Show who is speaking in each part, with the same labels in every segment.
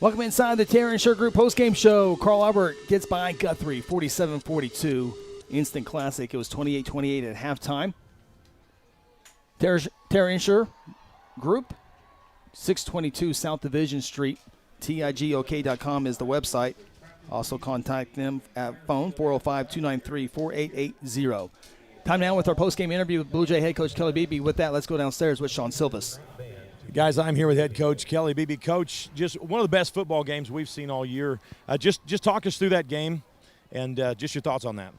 Speaker 1: Welcome inside the Terra Insure Group postgame show. Carl Albert gets by Guthrie 47-42. Instant classic. It was 28-28 at halftime. Terra Insure Group, 622 South Division Street. TIGOK.com is the website. Also contact them at phone 405-293-4880. Time now with our postgame interview with Blue Jay head coach Kelly Beeby. With that, let's go downstairs with Sean Silvas.
Speaker 2: Guys, I'm here with head coach Kelly Beeby. Coach, just one of the best football games we've seen all year. Just talk us through that game and just your thoughts on that.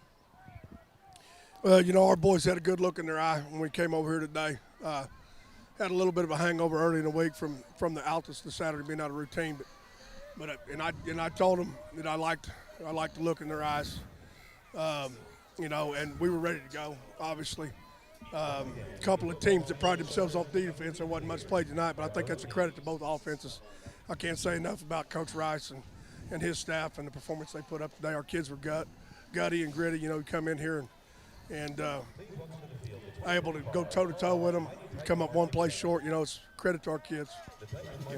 Speaker 3: Well, you know, our boys had a good look in their eye when we came over here today. Had a little bit of a hangover early in the week from the Altus this Saturday being out of routine, but I told them that I liked the look in their eyes, you know, and we were ready to go. Obviously, a couple of teams that pride themselves on defense. There wasn't much played tonight, but I think that's a credit to both offenses. I can't say enough about Coach Rice and his staff and the performance they put up today. Our kids were gutty and gritty. You know, we come in here and able to go toe-to-toe with them, come up one play short. You know, it's credit to our kids.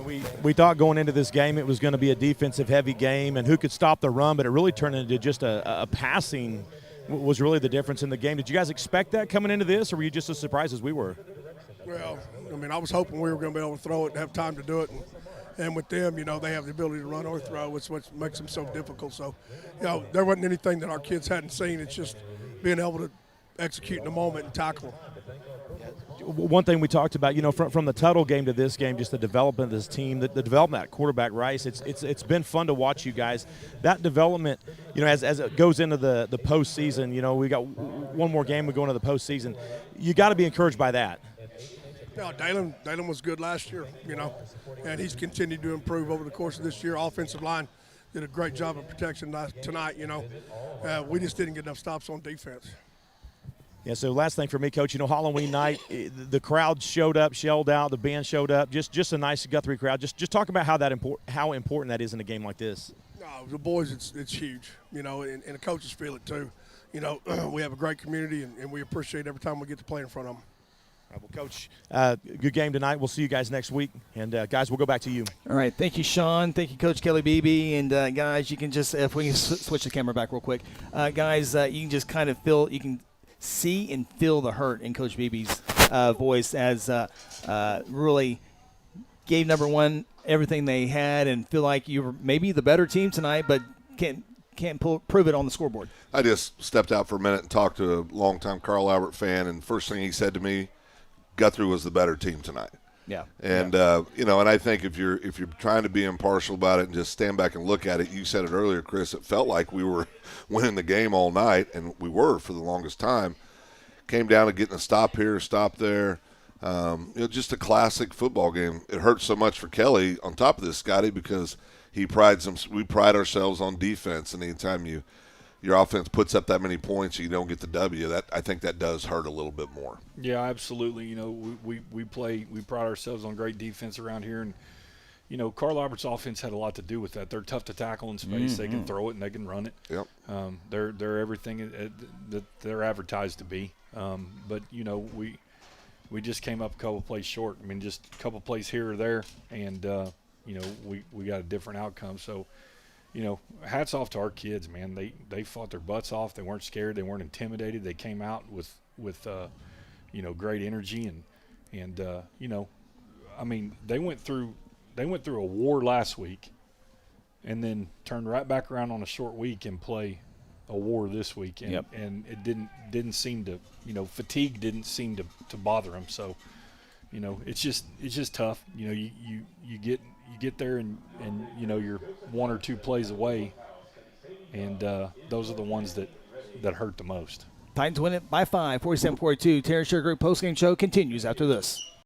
Speaker 2: We thought going into this game it was going to be a defensive-heavy game and who could stop the run, but it really turned into just a passing was really the difference in the game. Did you guys expect that coming into this, or were you just as surprised as we were?
Speaker 3: Well, I mean, I was hoping we were going to be able to throw it and have time to do it. And with them, you know, they have the ability to run or throw, which makes them so difficult. So, you know, there wasn't anything that our kids hadn't seen. It's just being able to execute in the moment and tackle them.
Speaker 2: One thing we talked about, you know, from the Tuttle game to this game, just the development of this team, the development of that quarterback Rice, it's been fun to watch you guys. That development, you know, as it goes into the postseason, you know, we got one more game, we go into the postseason. You got to be encouraged by that.
Speaker 3: Yeah, Dalen was good last year, you know, and he's continued to improve over the course of this year. Offensive line did a great job of protection tonight, you know. We just didn't get enough stops on defense.
Speaker 2: Yeah, so last thing for me, Coach, you know, Halloween night, the crowd showed up, shelled out, the band showed up, just a nice Guthrie crowd. Just talk about how important that is in a game like this.
Speaker 3: No, the boys, it's huge, you know, and the coaches feel it too. You know, we have a great community, and we appreciate every time we get to play in front of them.
Speaker 2: All right, well, Coach, good game tonight. We'll see you guys next week. And, guys, we'll go back to you.
Speaker 1: All right. Thank you, Sean. Thank you, Coach Kelly Beeby. And, guys, you can just – if we can switch the camera back real quick. Guys, you can just kind of feel – you can see and feel the hurt in Coach Beebe's voice as really gave number one everything they had and feel like you were maybe the better team tonight but can't prove it on the scoreboard.
Speaker 4: I just stepped out for a minute and talked to a longtime Carl Albert fan, and first thing he said to me, Guthrie was the better team tonight.
Speaker 1: Yeah.
Speaker 4: And you know, and I think if you're trying to be impartial about it and just stand back and look at it, you said it earlier, Chris, it felt like we were winning the game all night, and we were for the longest time. Came down to getting a stop here, stop there. You know, just a classic football game. It hurts so much for Kelly on top of this, Scotty, because we pride ourselves on defense, and anytime your offense puts up that many points and you don't get the W, I think that does hurt a little bit more.
Speaker 5: Yeah, absolutely. You know, we pride ourselves on great defense around here, and you know, Carl Albert's offense had a lot to do with that. They're tough to tackle in space. Mm-hmm. They can throw it and they can run it.
Speaker 4: Yep.
Speaker 5: They're everything that they're advertised to be. But you know, we just came up a couple plays short. I mean, just a couple plays here or there, and you know, we got a different outcome. So, you know, hats off to our kids, man. They fought their butts off. They weren't scared. They weren't intimidated. They came out with you know, great energy and you know, I mean, they went through a war last week, and then turned right back around on a short week and play a war this week. And,
Speaker 1: yep.
Speaker 5: And it didn't seem to, you know, fatigue didn't seem to bother them. So, you know, it's just tough. You know, you get there and you know, you're one or two plays away, and those are the ones that hurt the most.
Speaker 1: Titans win it by 5, 47-42. Terra Insure Group postgame show continues after this.